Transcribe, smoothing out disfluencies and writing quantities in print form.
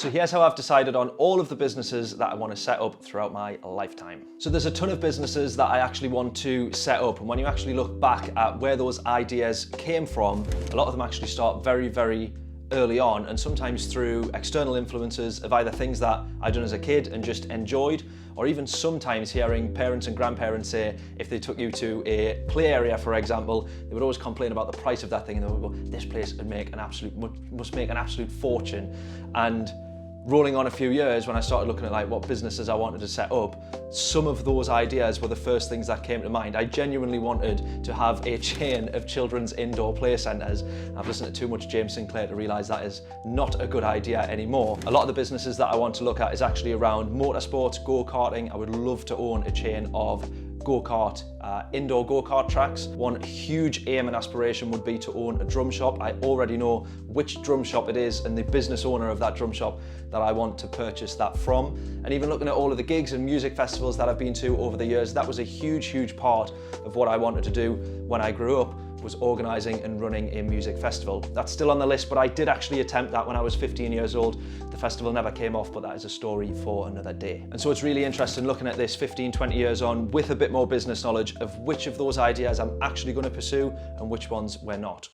So here's how I've decided on all of the businesses that I want to set up throughout my lifetime. So there's a ton of businesses that I actually want to set up, and when you actually look back at where those ideas came from, a lot of them actually start very, very early on, and sometimes through external influences of either things that I'd done as a kid and just enjoyed, or even sometimes hearing parents and grandparents say if they took you to a play area, for example, they would always complain about the price of that thing and they would go, this place would make must make an absolute fortune. And rolling on a few years, when I started looking at like what businesses I wanted to set up, some of those ideas were the first things that came to mind. I genuinely wanted to have a chain of children's indoor play centres. I've listened to too much James Sinclair to realise that is not a good idea anymore. A lot of the businesses that I want to look at is actually around motorsports, go-karting. I would love to own a chain of go-kart, indoor go-kart tracks. One huge aim and aspiration would be to own a drum shop. I already know which drum shop it is and the business owner of that drum shop that I want to purchase that from. And even looking at all of the gigs and music festivals that I've been to over the years, that was a huge, huge part of what I wanted to do when I grew up, was organising and running a music festival. That's still on the list, but I did actually attempt that when I was 15 years old. The festival never came off, but that is a story for another day. And so it's really interesting looking at this 15, 20 years on with a bit more business knowledge of which of those ideas I'm actually going to pursue and which ones we're not.